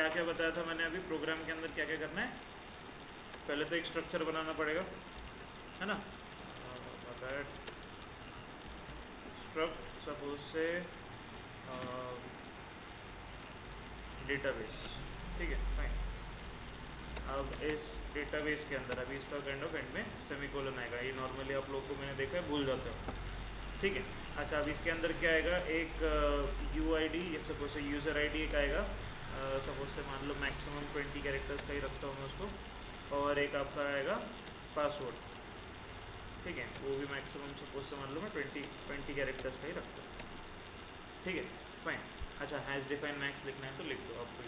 क्या क्या बताया था मैंने अभी प्रोग्राम के अंदर क्या क्या करना है। पहले तो एक स्ट्रक्चर बनाना पड़ेगा, है ना। स्ट्रक्ट सपोज से डेटाबेस, ठीक है फाइन। अब इस डेटाबेस के अंदर अभी इसका काइंड ऑफ एंड में सेमीकोलन आएगा, ये नॉर्मली आप लोग को मैंने देखा है भूल जाते हो, ठीक है। अच्छा अब इसके अंदर क्या आएगा, एक यू आई डी या सपोज से यूज़र आई डी एक आएगा, सपोज से मान लो मैक्सिमम 20 कैरेक्टर्स का ही रखता हूँ मैं उसको, और एक आपका आएगा पासवर्ड, ठीक है, वो भी मैक्सिमम सपोज से मान लो मैं 20 कैरेक्टर्स का ही रखता हूँ, ठीक है फाइन। अच्छा हैज़ डिफाइन मैक्स लिखना है तो लिख दो आपको,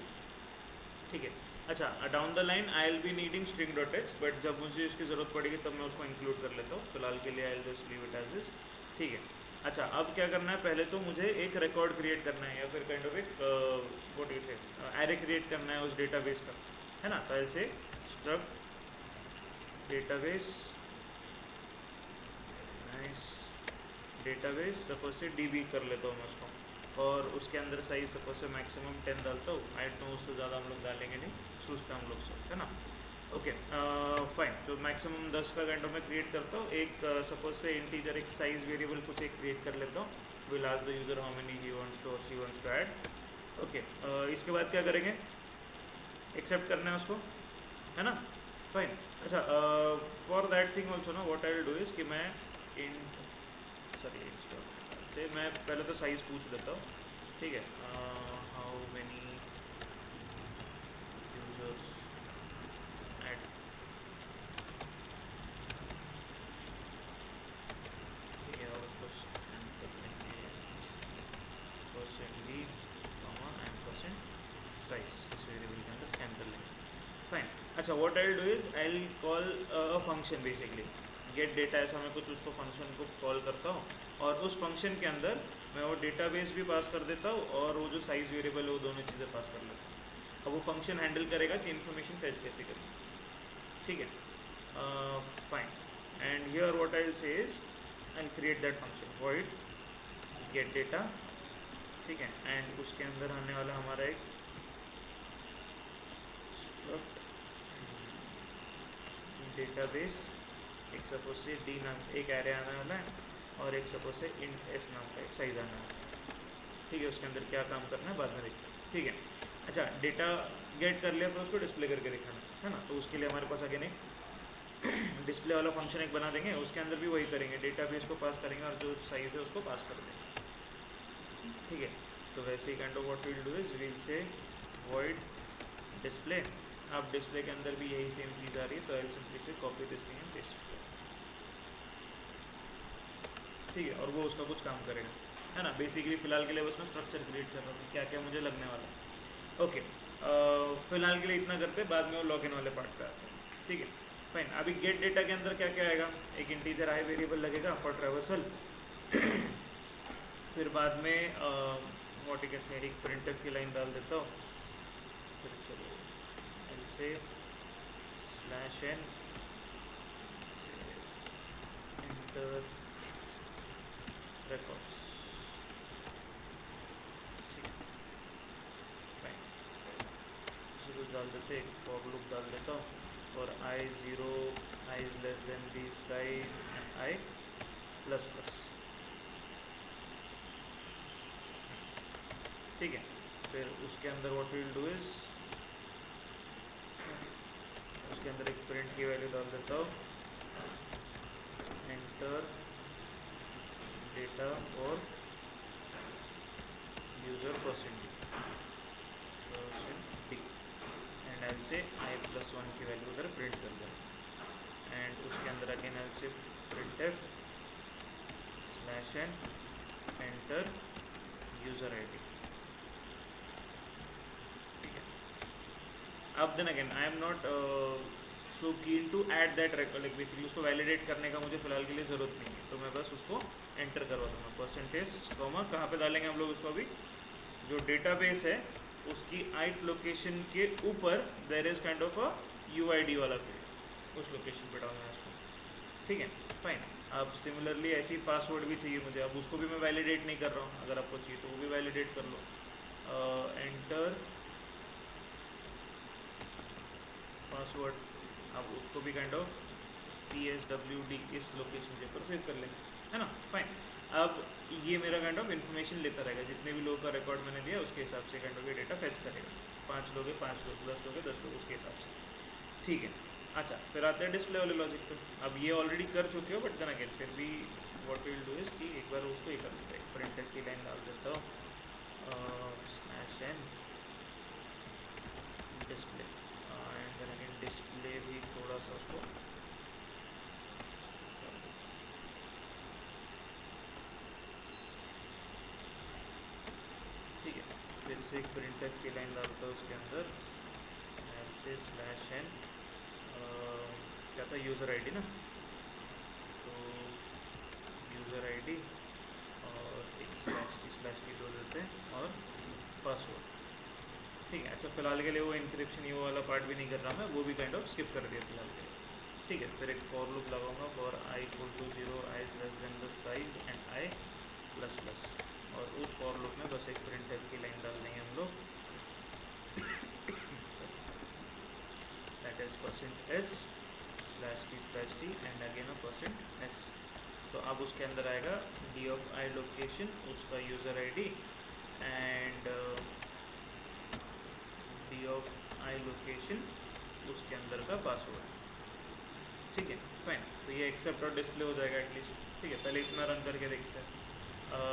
ठीक है। अच्छा down the line I will be needing string dot h, but जब मुझे इसकी ज़रूरत पड़ेगी तब मैं उसको इंक्लूड कर लेता हूँ, फिलहाल के लिए I will just leave it as this, ठीक है। अच्छा अब क्या करना है, पहले तो मुझे एक रिकॉर्ड क्रिएट करना है या फिर काइंड ऑफ एक व्हाट इज एरे क्रिएट करना है उस डेटाबेस का, है ना। तो से स्ट्रक्ट डेटाबेस डेटाबेस सपोज से डीबी कर लेता हूँ मैं उसको, और उसके अंदर साइज सपोज से मैक्सिमम 10 डालता हूँ, आई डोंट नो उससे ज़्यादा हम लोग डालेंगे नहीं, सोचते हम लोग सब, है ना। ओके फाइन, तो मैक्सिमम 10 का काइंड ऑफ मैं क्रिएट करता हूँ। एक सपोज से इंटीजर एक साइज वेरिएबल कुछ एक क्रिएट कर लेता हूँ, will ask the user how many he wants to और she wants to add. Okay इसके बाद क्या करेंगे, एक्सेप्ट करना है उसको, है ना फाइन। अच्छा फॉर दैट थिंग ऑल्सो ना what I will do is कि मैं से मैं पहले तो साइज़ पूछ लेता हूँ, ठीक है। हाउ मेनी यूजर्स एट, ठीक है, और उसको स्कैन कर लेंगे %d %, साइज इस वेरिएबल के अंदर स्कैन कर लेंगे, फाइन। अच्छा what I will do is I will call a function, basically gate data, ऐसा मैं कुछ उसको फंक्शन को कॉल करता हूँ, और उस फंक्शन के अंदर मैं वो डेटाबेस भी पास कर देता हूँ और वो जो साइज़ वेरिएबल है वो दोनों चीज़ें पास कर लेता हूँ। अब वो फंक्शन हैंडल करेगा कि इन्फॉर्मेशन फैच कैसे करें, ठीक है fine. And here what I will say is I create that function void gate data, ठीक है, एंड उसके अंदर आने वाला हमारा एक स्ट्रक्ट डेटाबेस, एक सपोज से डी नाम एक एरे आने वाला है, और एक सपोज से इंट एस नाम का एक साइज आना है, ठीक है। उसके अंदर क्या काम करना है बाद में देखते हैं, ठीक है। अच्छा डेटा गेट कर लिया, फिर उसको डिस्प्ले करके दिखाना है ना, तो उसके लिए हमारे पास अगेन एक डिस्प्ले वाला फंक्शन एक बना देंगे, उसके अंदर भी वही करेंगे, डेटाबेस को पास करेंगे और जो साइज़ है उसको पास कर देंगे, ठीक है। तो वैसे ही kind of what will do is will say void display, अब डिस्प्ले के अंदर भी यही सेम चीज़ आ रही है, तो आई सिंपली से copy this thing and paste, ठीक है, और वो उसका कुछ काम करेगा, है ना। बेसिकली फ़िलहाल के लिए बस मैं स्ट्रक्चर क्रिएट कर रहा हूँ क्या क्या मुझे लगने वाला है। ओके फ़िलहाल के लिए इतना करते, बाद में वो लॉगिन वाले पार्ट पे आते हैं, ठीक है फाइन। अभी गेट डेटा के अंदर क्या क्या आएगा, एक इंटीजर आई वेरिएबल लगेगा फॉर ट्रैवर्सल फिर बाद में व्हाट यू कैन से एक प्रिंटफ की लाइन डाल देता हूँ, फिर चलो एल से /n इंटर records, ठीक है फाइन। उसे कुछ डाल देते, एक फॉर लूप डाल देता हूँ, और i0 i is less then b size and i plus plus, ठीक है। फिर उसके अंदर व्हाट विल डू इज उसके अंदर एक प्रिंट की वैल्यू डाल देता हूँ, एंटर डेटा और यूज़र %d एंड आई से i+1 की वैल्यू उधर प्रिंट कर दें, एंड उसके अंदर again I say printf /n enter user I D, ठीक है। अब then again I am not so keen to add that record, like basically उसको वैलिडेट करने का मुझे फिलहाल के लिए ज़रूरत नहीं है, तो मैं बस उसको एंटर करवा दूँगा %, कहाँ पे डालेंगे हम लोग उसको, अभी जो डेटाबेस है उसकी ith लोकेशन के ऊपर there is kind of a UID वाला फील्ड, उस लोकेशन पे डालना है उसको, ठीक है फाइन। अब सिमिलरली ऐसी पासवर्ड भी चाहिए मुझे, अब उसको भी मैं वैलिडेट नहीं कर रहा हूँ, अगर आपको चाहिए तो वो भी वैलिडेट कर लो, एंटर पासवर्ड, अब उसको भी काइंड ऑफ PSWD इस लोकेशन के ऊपर सेव कर लेंगे, है ना, फाइन। अब ये मेरा काइंड ऑफ इन्फॉर्मेशन लेता रहेगा, जितने भी लोगों का रिकॉर्ड मैंने दिया उसके हिसाब से काइंड ऑफ ये डेटा फैच करेगा। 5 लोग हैं 5 लोग, 10 लोग हैं 10 लोग, उसके हिसाब से, ठीक है। अच्छा, फिर आते हैं डिस्प्ले वाले लॉजिक पे। अब ये ऑलरेडी कर चुके हो, बट देन अगेन फिर भी व्हाट विल डू इज़ कि एक बार उसको ये कर देता है, प्रिंटर की लाइन डाल देता हूँ slash n display, and then again display भी थोड़ा सा उसको ठीक है। फिर से एक प्रिंटर की लाइन डालता हूँ उसके अंदर, एल से स्लैश एन क्या था, यूज़र आईडी ना, तो यूज़र आईडी और एक स्लैश टी दो देते हैं और पासवर्ड, ठीक है। अच्छा, फिलहाल के लिए वो इंक्रिप्शन ये वाला पार्ट भी नहीं कर रहा मैं, वो भी काइंड ऑफ स्किप कर दिया फिलहाल के लिए, ठीक है। फिर एक फॉर लूप लगाऊंगा for i equal to 0, i is less than the size and i plus plus, और उस फॉर लूप में बस एक प्रिंटफ की लाइन डाल देंगे हम लोग, that is %s slash T and again %s। तो अब उसके अंदर आएगा डी ऑफ आई लोकेशन, उसका user ID and D of I location उसके अंदर का पासवर्ड, ठीक है, फाइन। तो ये एक्सेप्ट और डिस्प्ले हो जाएगा एटलीस्ट, ठीक है। पहले इतना रन करके देखते हैं,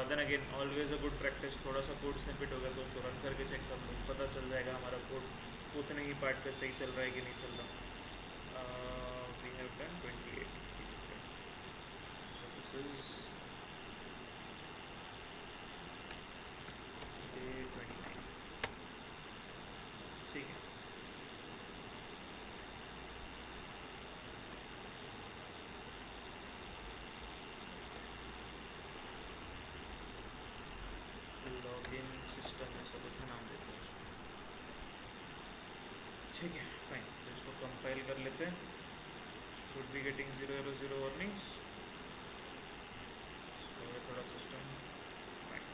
then again always a good practice, थोड़ा सा कोड स्निपेट हो गया तो उसको रन करके चेक कर लो, पता चल जाएगा हमारा कोड उतने ही पार्ट पे सही चल रहा है कि नहीं चल रहा। We have done 28, so this is day 29, ठीक है। लॉगिन सिस्टम ऐसा कुछ नाम देते हैं उसको, ठीक है, फाइन। तो इसको कंपाइल कर लेते हैं, शुड बी गेटिंग 0 वार्निंग्स, थोड़ा सिस्टम फाइन,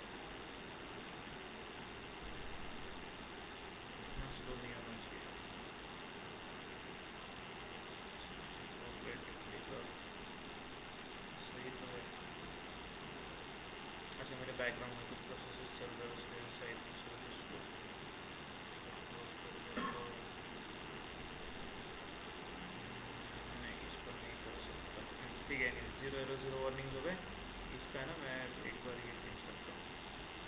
इतना स्लो नहीं होना चाहिए, सही तो है। अच्छा, मेरे बैकग्राउंड में कुछ प्रोसेसेस चल रहे हैं उसके साइड में, उसको क्लोज कर देता हूँ, नहीं इस पर नहीं कर सकता, ठीक है। नहीं 0 वार्निंग्स हो गए, इसका है ना, मैं एक बार ये चेंज करता हूँ।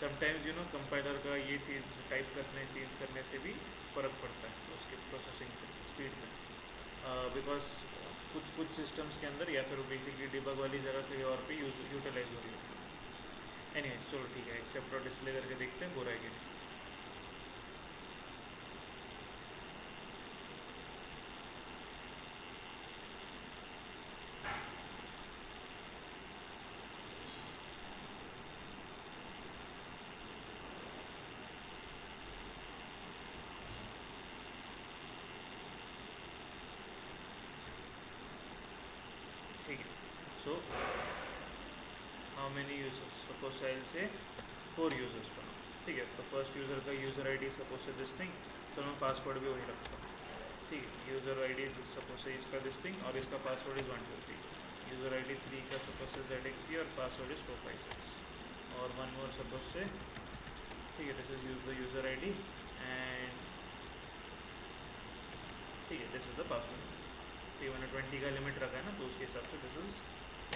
समटाइम्स यू नो कंपाइलर का ये चीज़ टाइप करने चेंज करने से भी फ़र्क पड़ता है तो उसके प्रोसेसिंग स्पीड में, बिकॉज कुछ सिस्टम्स के अंदर या फिर बेसिकली डिबग वाली जगह कहीं और पे यूटिलाइज हो रही है। एनीवेज चलो ठीक है, एक्सेप्ट और डिस्प्ले करके देखते हैं हो रहा है कि नहीं। ठीक है, so how many users, suppose I से 4 यूजर्स पर, ठीक है। तो फर्स्ट यूज़र का यूज़र आईडी सपोज से दिस थिंग, तो मैं पासवर्ड भी वही रखता हूँ, ठीक है। यूज़र आईडी सपोज से इसका दिस थिंग और इसका पासवर्ड इज़ 1 2 3, यूज़र आईडी 3 का सपोज से ZXC और पासवर्ड इज़ 4 5 6, और वन मोर सपोज से, ठीक है, this is the user ID and ठीक है दिस इज़ द पासवर्ड, ठीक है। मैंने 20 का लिमिट रखा है ना, तो उसके हिसाब से दिस इज़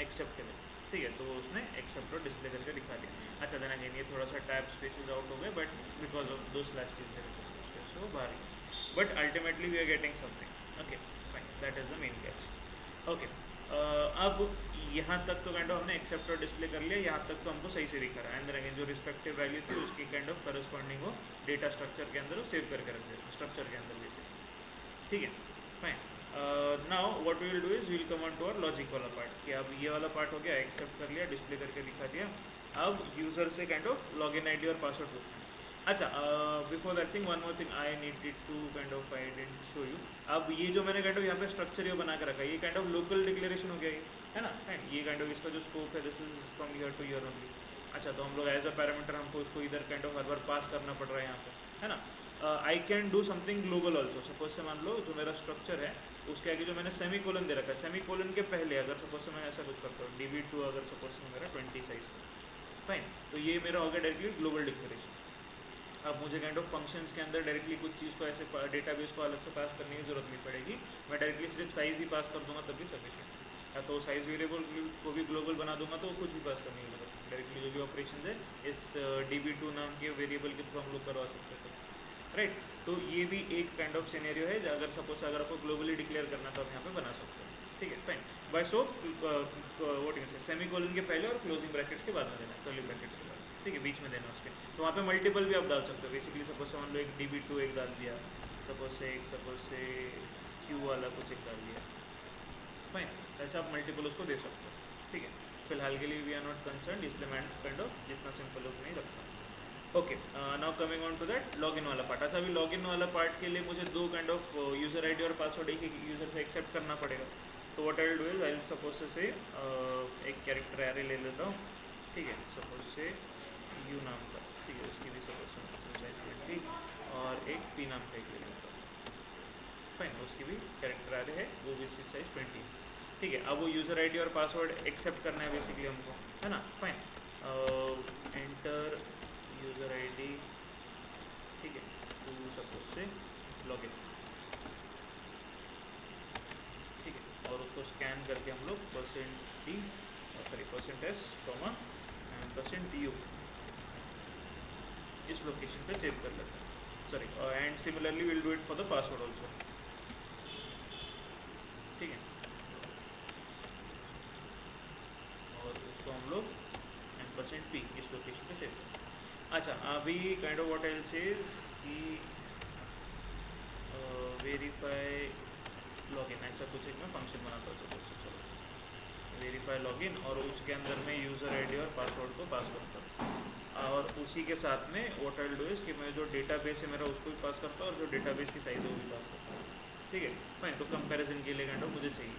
एक्सेप्टेबल, ठीक है। तो उसने एक्सेप्ट और डिस्प्ले करके दिखा दिया। अच्छा, देन अगेन ये थोड़ा सा टैब स्पेसेस आउट हो गए, बट बिकॉज ऑफ दो स्लैश टीज उसके से वो बाहर ही, but ultimately we are getting something, okay fine, that is the main catch, okay. अब यहाँ तक तो काइंड ऑफ हमने एक्सेप्ट और डिस्प्ले कर लिया, यहाँ तक तो हमको सही से दिखा रहा है, एंड अगेन जो रिस्पेक्टिव वैल्यू थी उसकी काइंड ऑफ करस्पॉन्डिंग वो डेटा स्ट्रक्चर के अंदर वो सेव करके रख देते स्ट्रक्चर के अंदर जैसे, ठीक है, fine. Now what we will do is will come on to our logic वाला पार्ट, कि अब ये वाला पार्ट हो गया, एक्सेप्ट कर लिया, डिस्प्ले करके दिखा दिया, अब यूज़र से काइंड ऑफ लॉगिन आईडी और पासवर्ड पूछना है। अच्छा, before that thing one more thing I needed to kind of I didn't show you. अब ये जो मैंने काइंड ऑफ यहाँ पे स्ट्रक्चर ये बना के रखा है, ये काइंड ऑफ लोकल डिक्लेरेशन हो गया ये, है ना, एंड ये काइंड ऑफ इसका जो स्कोप है this is from year two year only. अच्छा, तो हम लोग एज अ पैरामीटर हमको उसको इधर काइंड ऑफ हर बार पास करना पड़ रहा है यहाँ पे, है ना। I can do something global also. Suppose से मान लो जो मेरा स्ट्रक्चर है उसके आगे जो मैंने सेमी कोलन दे रखा है, सेमी कोलन के पहले अगर सपोज से मैं ऐसा कुछ करता हूँ DB2 अगर सपोज से मेरा 20 साइज का, फाइन, तो ये मेरा हो गया डायरेक्टली ग्लोबल डिक्लेरेशन। अब मुझे काइंड ऑफ फंक्शंस के अंदर डायरेक्टली कुछ चीज़ को ऐसे डेटाबेस को अलग से पास करने की ज़रूरत नहीं पड़ेगी, मैं डायरेक्टली सिर्फ साइज़ ही पास कर दूंगा तब भी सफिशिएंट। या तो साइज़ वेरिएबल को भी ग्लोबल बना दूंगा तो कुछ भी पास करने की जरूरत नहीं, डायरेक्टली जो भी ऑपरेशन है इस DB2 नाम के वेरिएबल के थ्रू हम लोग करवा सकते थे, राइट। तो ये भी एक काइंड ऑफ सिनेरियो है अगर सपोज अगर आपको ग्लोबली डिक्लेयर करना तो आप यहाँ पे बना सकते हैं, ठीक है, फाइन। बाय सो वोटिंग से सेमी कोलन के पहले और क्लोजिंग ब्रैकेट्स के बाद में देना, कर्ली ब्रैकेट्स के बाद, ठीक है, बीच में देना उसके। तो वहाँ पे मल्टीपल भी आप डाल सकते हो, बेसिकली सपोज से मान लो एक DB2 एक डाल दिया, सपोज से Q वाला कुछ एक डाल दिया, फाइन, ऐसे आप मल्टीपल उसको दे सकते हो, ठीक है। फिलहाल के लिए वी आर नॉट कंसर्न, इसलिए मैं काइंड ऑफ जितना सिंपल हो नहीं रखता। Okay, now coming on to that login वाला पार्ट। अच्छा, अभी लॉगिन वाला पार्ट के लिए मुझे दो काइंड ऑफ यूज़र आईडी और पासवर्ड एक एक यूज़र से एक्सेप्ट करना पड़ेगा। तो what I will do is I will suppose say एक कैरेक्टर एरे ले लेता हूँ, ठीक है, सपोज से U नाम का, ठीक है, उसकी भी सपोज साइज 20 और एक P नाम का एक ले लेता हूँ, फाइन, उसकी भी कैरेक्टर एरे है, वो भी साइज 20, ठीक है। अब वो यूज़र आईडी और पासवर्ड एक्सेप्ट करना है बेसिकली हमको, है ना, फाइन, एंटर यूज़र आईडी, ठीक है, टू सपोज से लॉगिन, ठीक है, और उसको स्कैन करके हम लोग %s, %u इस लोकेशन पे सेव कर लेते हैं, sorry, and similarly will do it for the password also, ठीक है, और उसको हम लोग %p इस लोकेशन पे सेव करते हैं। अच्छा, अभी kind of what I will say is कि वेरीफाई लॉगिन ऐसा कुछ एक मैं फंक्शन बनाता हूँ, चलो वेरीफाई लॉगिन, और उसके अंदर मैं यूज़र आईडी और पासवर्ड को पास करता हूँ, और उसी के साथ में what I will do is कि मैं जो डेटाबेस है मेरा उसको भी पास करता हूँ और जो डेटाबेस की साइज़ है वो भी पास करता हूँ, ठीक है, फाइन। तो कंपैरिजन के लिए काइंड ऑफ मुझे चाहिए,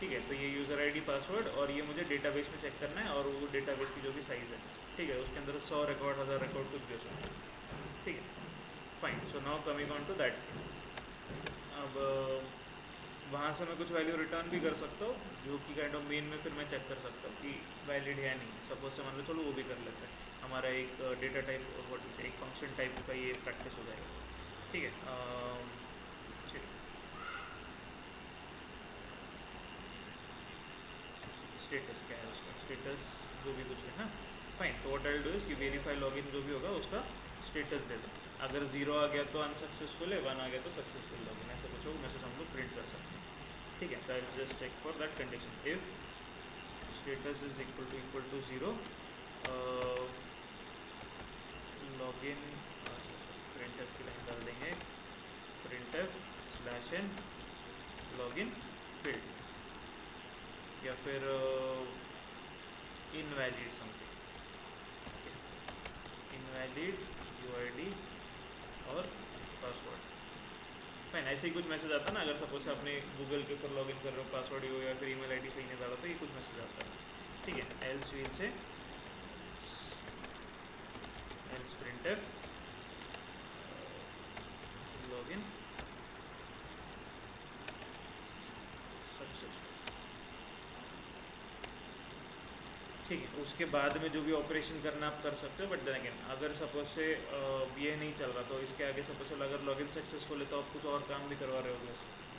ठीक है, तो ये यूज़र आईडी पासवर्ड और ये मुझे डेटाबेस में चेक करना है, और वो डेटाबेस की जो भी साइज़ है, ठीक है, उसके अंदर 100 रिकॉर्ड 1000 रिकॉर्ड कुछ भी हो सकता है, ठीक है, fine. So now coming on to that, अब वहाँ से मैं कुछ वैल्यू रिटर्न भी कर सकता हूँ जो कि काइंड ऑफ मेन में फिर मैं चेक कर सकता हूँ कि वैलिड है या नहीं। सपोज से मान लो, चलो वो भी कर लेते हैं, हमारा एक डेटा टाइप और एक फंक्शन टाइप का ये प्रैक्टिस हो जाएगा, ठीक है, स्टेटस क्या है उसका, स्टेटस जो भी कुछ है ना, फाइन। तो what I will do is कि वेरीफाई लॉगिन जो भी होगा उसका स्टेटस दे दो, अगर 0 आ गया तो अनसक्सेसफुल है, 1 आ गया तो सक्सेसफुल लॉगिन, ऐसा कुछ हो मैसेज हम लोग प्रिंट कर सकते हैं, ठीक है। तो I will just check for that condition, if status is equal to 0 login, print f की लाइन डाल देंगे, print f /n login field, या फिर इनवैलिड समथिंग, इनवैलिड UID और पासवर्ड, फाइन। ऐसे ही कुछ मैसेज आता है ना, अगर सपोज से आपने गूगल के ऊपर लॉगिन कर रहे हो, पासवर्ड हो या फिर ईमेल आईडी सही नहीं डाला तो ये कुछ मैसेज आता है, ठीक है। Else will say else print F login successful, ठीक है। उसके बाद में जो भी ऑपरेशन करना आप कर सकते हो, बट देन अगेन अगर सपोज से ये नहीं चल रहा तो इसके आगे सपोज से अगर लॉगिन सक्सेसफुल है तो आप कुछ और काम भी करवा रहे हो,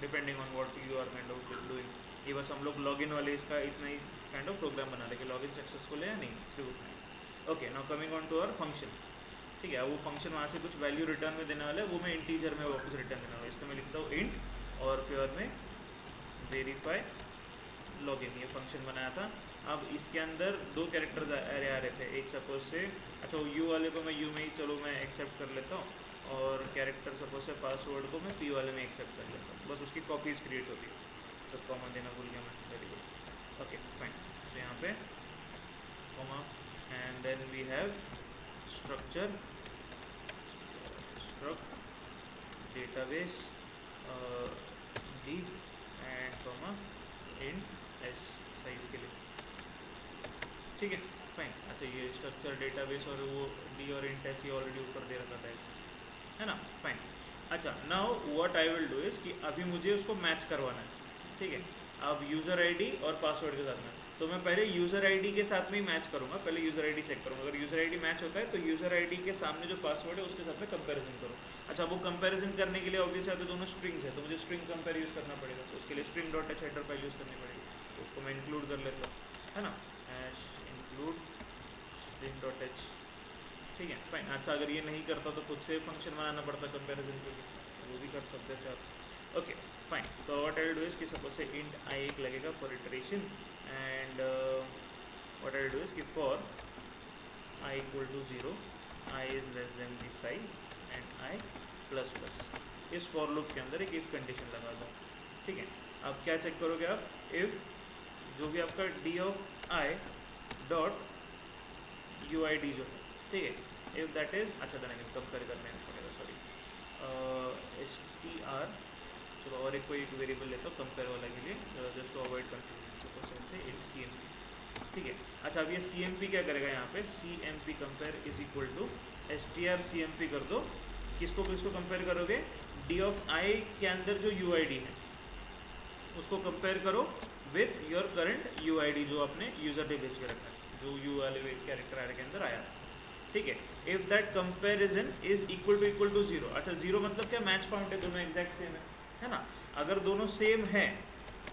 depending on what you are kind of doing. ये बस हम लोग लॉगिन वाले इसका इतना ही काइंड ऑफ प्रोग्राम बना रहे कि लॉगिन सक्सेसफुल है या नहीं, सिर्फ उतना ही। Okay, now coming on to our function, ठीक है। वो फंक्शन वहाँ से कुछ वैल्यू रिटर्न में देने वाला है, वो मैं इंटीजर में वापस रिटर्न देने वाला है, इसको मैं लिखता हूँ इंट, और फिर में वेरीफाई लॉगिन, ये फंक्शन बनाया था। अब इसके अंदर दो कैरेक्टर्स आ रहे थे, एक सपोज से, अच्छा वो U वाले को मैं U में ही चलो मैं एक्सेप्ट कर लेता हूँ, और कैरेक्टर सपोज से पासवर्ड को मैं P वाले में एक्सेप्ट कर लेता हूँ, बस उसकी कॉपीज क्रिएट होती है। तो कॉमा देना भूल गया मैं, वेरी गुड, ओके फाइन। तो यहाँ पे comma, and then we have structure struct database D and comma int S size के लिए, ठीक है, फाइन। अच्छा, ये स्ट्रक्चर डेटाबेस और वो D और इंट S ये ऑलरेडी ऊपर दे रखा था ऐसे, है ना, फाइन। अच्छा, now what I will do is कि अभी मुझे उसको मैच करवाना है, ठीक है। अब यूज़र आईडी और पासवर्ड के साथ में, तो मैं पहले यूज़र आईडी के साथ में ही मैच करूँगा, पहले यूज़र आईडी चेक करूँगा। अगर यूज़र आईडी मैच होता है तो यूज़र आईडी के सामने जो पासवर्ड है उसके साथ में कंपैरिजन करूँ। अच्छा, वो कंपैरिजन करने के लिए ऑब्वियस है तो दोनों स्ट्रिंग्स है, तो मुझे स्ट्रिंग कंपेयर यूज़ करना पड़ेगा, तो उसके लिए string dot H header file use करनी पड़ेगी, तो उसको मैं इंक्लूड कर लेता हूँ, है ना, hash include string dot H, ठीक है, फाइन। अच्छा, अगर ये नहीं करता तो खुद से फंक्शन बनाना पड़ता कंपैरिजन के लिए, वो भी कर सकते थे आप। Okay, fine. तो what I will do is कि सपोज से इंट आई एक लगेगा for iteration, and what I will do is कि for i equal to 0, i is less than the size and i plus plus, इस for loop के अंदर एक if condition लगा दो, ठीक है। अब क्या चेक करोगे आप, इफ़ जो भी आपका D of i dot U I D जो है, ठीक है, इफ़ दैट इज़, अच्छा तो नहीं कंपेयर करने पड़ेगा, सॉरी, एस टी आर, चलो और एक कोई एक वेरिएबल लेता हूँ कंपेयर वाला के लिए, just to avoid confusion, suppose say it c m p, ठीक है। अच्छा, अब ये सी एम पी क्या करेगा यहाँ पे, c m p compare is equal to s t r c m p कर दो, किसको किसको कंपेयर करोगे, डी ऑफ आई के अंदर जो यू आई डी है उसको कंपेयर करो with your current you I D जो आपने यूज़र ने भेज के रखा है, जो यू वाले कैरेक्टर आर के अंदर आया, ठीक है। If that comparison is equal to 0, अच्छा 0 मतलब क्या, मैच फाउंड है, दोनों एग्जैक्ट सेम है ना। अगर दोनों सेम है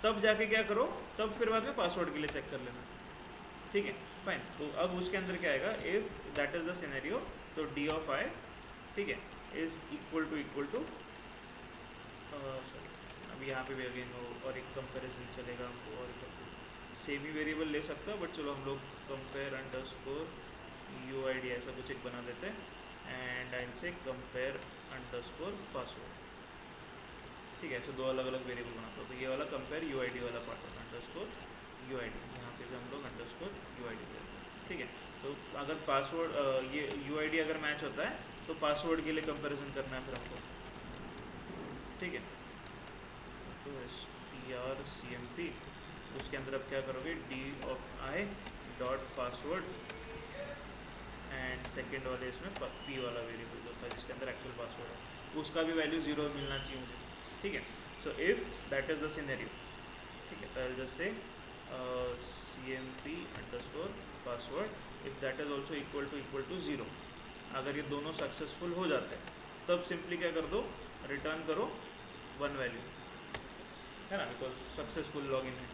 तब जाके क्या करो, तब फिर बाद में पासवर्ड के लिए चेक कर लेना, ठीक है, फाइन। तो अब उसके अंदर क्या आएगा, if that is the scenario, तो डी ऑफ आई, ठीक है, इज़ इक्वल टू सॉरी, अब यहाँ पे भी अगेन वो और एक कंपैरिजन चलेगा हमको, और सेम ही वेरिएबल ले सकता है, बट चलो हम लोग compare underscore you I D ऐसा कुछ एक बना देते हैं, एंड आई से कंपेयर अंडरस्कोर पासवर्ड, ठीक है। ऐसे दो अलग अलग वेरिएबल बनाता हूँ, तो ये वाला कंपेयर यू आई डी वाला पार्ट होता है, अंडरस्कोर यू आई डी, यहाँ पे भी हम लोग अंडरस्कोर यू आई डी देते हैं, ठीक है। तो अगर पासवर्ड ये यू आई डी अगर मैच होता है तो पासवर्ड के लिए कंपैरिजन करना है फिर हमको, ठीक है। तो s t r c m p, उसके अंदर अब क्या करोगे, d of i dot password, and second वाले इसमें पी वाला वेरिएबल होता है जिसके अंदर एक्चुअल पासवर्ड है, उसका भी वैल्यू 0 मिलना चाहिए मुझे, ठीक है। So if that is the scenario, ठीक है, तो I just say c m p underscore password, if that is also equal to 0, अगर ये दोनों सक्सेसफुल हो जाते हैं तब सिंपली क्या कर दो, रिटर्न करो 1 वैल्यू, है ना, बिकॉज सक्सेसफुल लॉगिन है।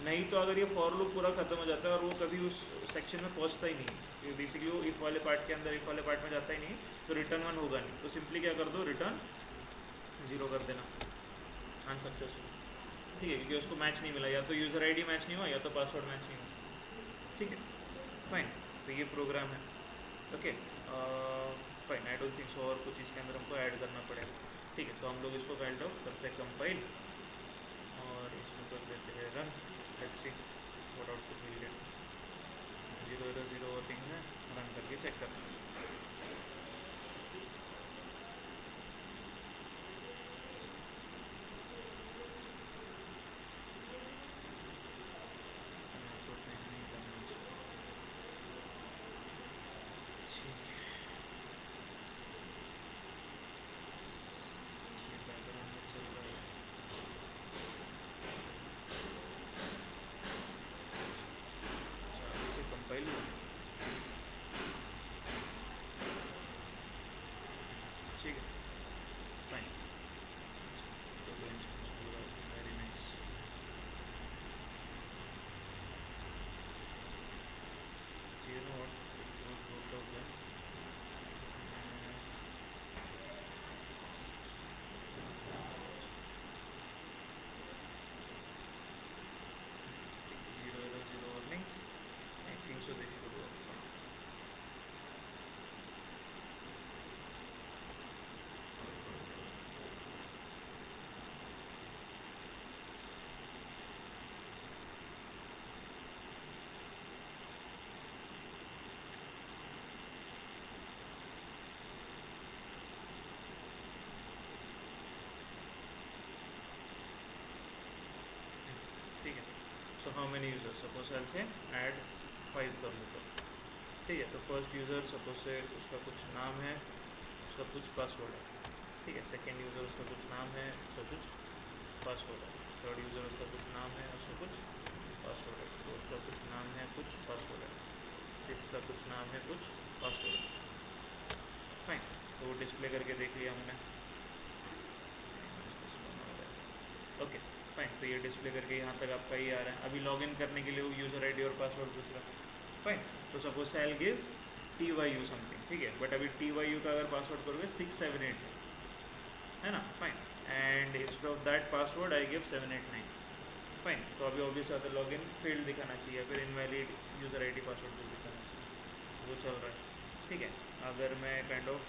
नहीं तो अगर ये फॉर लूप पूरा खत्म हो जाता है और वो कभी उस सेक्शन में पहुंचता ही नहीं, ये बेसिकली वो इफ़ वाले पार्ट के अंदर इफ़ वाले पार्ट में जाता ही नहीं, तो रिटर्न 1 होगा नहीं, तो सिंपली क्या कर दो, रिटर्न 0 कर देना, अनसक्सेसफुल, ठीक है, क्योंकि उसको मैच नहीं मिला, या तो यूज़र आईडी मैच नहीं हुआ या तो पासवर्ड मैच नहीं हुआ, ठीक है, फाइन। तो ये प्रोग्राम है, okay, fine. I don't think so और कुछ इसके अंदर हमको ऐड करना पड़ेगा, ठीक है। तो हम लोग इसको काइंड ऑफ करते हैं कंपाइल, और इसमें कर देते हैं run, let's see what output will get, 0 working है, रन करके चेक करते हैं। तो टाइम नहीं करना चाहिए, ठीक है, ये बैकग्राउंड में चल रहा है, अच्छा इसे कंपाइल हुआ, ठीक है, फाइन। तो इंस्टेंस पूरा very nice, you know what, it was worked out well, zero warnings, I think so this should work fine. ठीक है, so how many user, suppose L से ऐड 5 कर लो, ठीक है। तो फर्स्ट यूज़र सपोज से उसका कुछ नाम है, उसका कुछ पासवर्ड है, ठीक है। सेकेंड यूज़र उसका कुछ नाम है, उसका कुछ पासवर्ड है। थर्ड यूज़र उसका कुछ नाम है, उसका कुछ पासवर्ड है। फोर्थ का कुछ नाम है, कुछ पासवर्ड है। फिफ्थ का कुछ नाम है, कुछ पासवर्ड है। फाइन, तो वो डिस्प्ले करके देख लिया हमने। ओके फाइन, तो ये डिस्प्ले करके यहाँ तक आपका ये आ रहा है। अभी लॉगिन करने के लिए वो यूज़र आईडी और पासवर्ड पूछ रहा है। फाइन, तो suppose I will give TYU something, ठीक है। बट अभी TYU का अगर पासवर्ड करोगे 678 है ना। Fine, and instead of that password I give 789। Fine, तो अभी ऑब्वियस आता है लॉगिन फेल्ड दिखाना चाहिए, फिर इनवैलिड यूज़र आईडी पासवर्ड कुछ दिखाना चाहिए, वो चल रहा है। ठीक है, अगर मैं काइंड ऑफ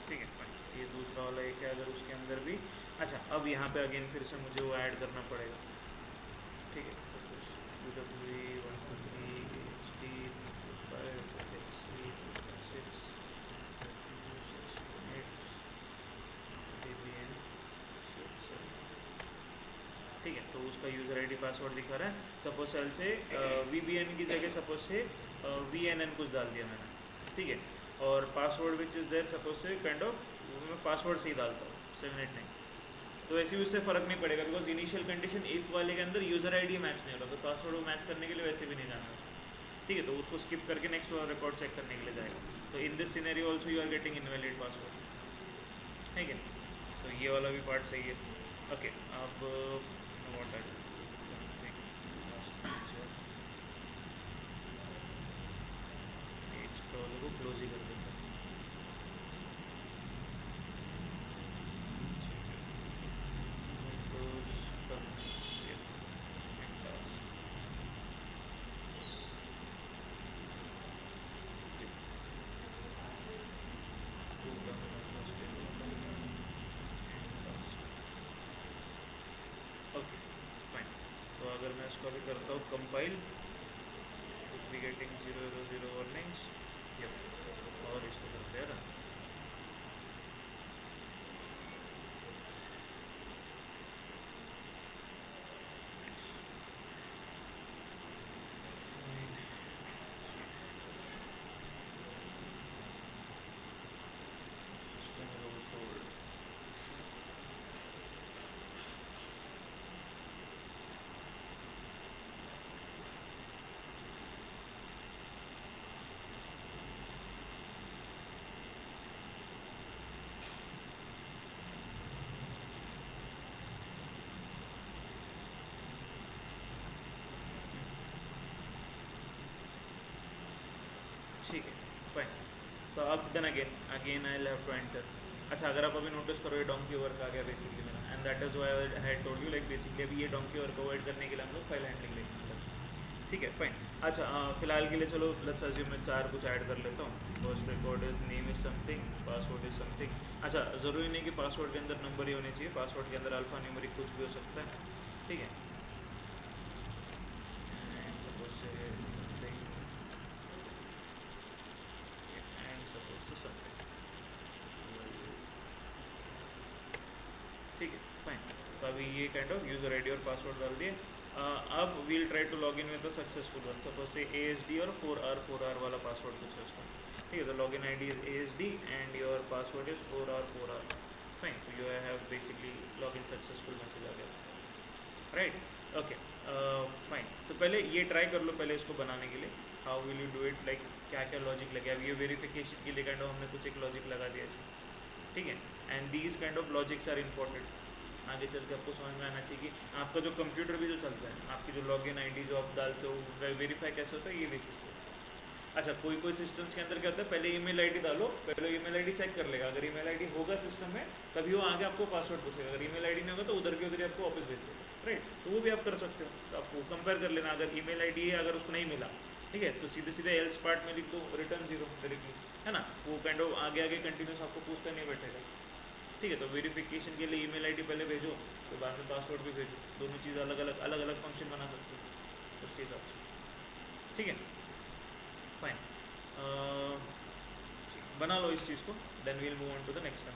ठीक है फाइन, ये दूसरा वाला एक है। अगर उसके अंदर भी अच्छा, अब यहाँ पे अगेन फिर से मुझे वो ऐड करना पड़ेगा। ठीक है, सपोज UWE 1 2 3 HD 5 6 6 VPN। ठीक है, तो उसका यूज़र आईडी पासवर्ड दिखा रहा है। सपोज सेल से VPN की जगह सपोज से VNN कुछ डाल दिया मैंने, ठीक है। और password which is there suppose say kind of मैं पासवर्ड से ही डालता हूँ 789। तो ऐसे भी उससे फ़र्क नहीं पड़ेगा, बिकॉज इनिशियल कंडीशन इफ़ वाले के अंदर यूज़र आईडी मैच नहीं हो रहा, तो पासवर्ड वो मैच करने के लिए वैसे भी नहीं जाना है। ठीक है, तो उसको स्किप करके नेक्स्ट वाला रिकॉर्ड चेक करने के लिए जाएगा। तो in this scenario also you are getting invalid password. ठीक है, तो ये वाला भी पार्ट सही है। ओके, अब व्हाट आई इंस्टॉल को क्लोज ही कर देते हैं। ओके फाइन, तो अगर मैं इसको अभी करता हूँ compile, should be getting 000 warnings. और इसको करते हैं ना, सिस्टम इज ऑल्सो ओल्ड। ठीक है फाइन, तो अब then again I have to enter. अच्छा, अगर आप अभी नोटिस करो ये डोंकी वर्क आ गया बेसिकली मेरा, and that is why I had told you like basically अभी ये डोंकी वर्क अवॉइड करने के लिए हम लोग फाइल हैंडलिंग लेंगे। ठीक है फाइन। अच्छा, फिलहाल के लिए चलो लेट्स अज्यूम मैं 4 कुछ ऐड कर लेता हूँ। First record is name is something, password is something. अच्छा, ज़रूरी नहीं कि पासवर्ड के अंदर नंबर ही होने चाहिए, पासवर्ड के अंदर अल्फ़ा न्यूमेरिक कुछ भी हो सकता है। ठीक है, suppose say something and suppose say something. ठीक है फाइन, तो अभी ये काइंड ऑफ यूज़र आईडी और पासवर्ड डाल दिए। अब we'll try to log in with the successful one. Suppose say ASD और 4R वाला पासवर्ड कुछ है उसका। ठीक है, तो login ID is ASD and your password is 4R। Fine, तो you have basically log in successful message आ गया। Right, okay fine. तो पहले ये ट्राई कर लो, पहले इसको बनाने के लिए how will you do it, like क्या क्या लॉजिक लगे। अब ये वेरिफिकेशन के लिए काइंड ऑफ हमने कुछ एक लॉजिक लगा दिया इसमें। ठीक है, and these kind of logics are important. आगे चल के आपको समझ में आना चाहिए कि आपका जो कंप्यूटर भी जो चलता है, आपकी जो लॉगिन आईडी जो आप डालते हो वेरीफाई कैसे होता है, ये बेसिस पे। अच्छा, कोई सिस्टम्स के अंदर क्या होता है, पहले ईमेल आईडी डालो, पहले ईमेल आईडी चेक कर लेगा। अगर ईमेल आईडी होगा सिस्टम में तभी वो आगे आपको पासवर्ड पूछेगा। अगर ईमेल आईडी नहीं होगा तो उधर के उधर ही आपको वापस भेज देगा। राइट, तो वो भी आप कर सकते हो। तो आपको कंपेयर कर लेना, अगर ईमेल आईडी है, अगर उसको नहीं मिला, ठीक है, तो सीधे सीधे एल्स पार्ट में लिख दो रिटर्न 0 डायरेक्टली, है ना। वो काइंड ऑफ आगे आगे कंटिन्यूस आपको पूछता नहीं बैठेगा। ठीक है, तो वेरिफिकेशन के लिए ईमेल आईडी पहले भेजो, तो बाद में पासवर्ड भी भेजो। दोनों चीज़ अलग अलग फंक्शन बना सकते हो उसके हिसाब से। ठीक है फाइन, बना लो इस चीज़ को, then we'll move on to the next.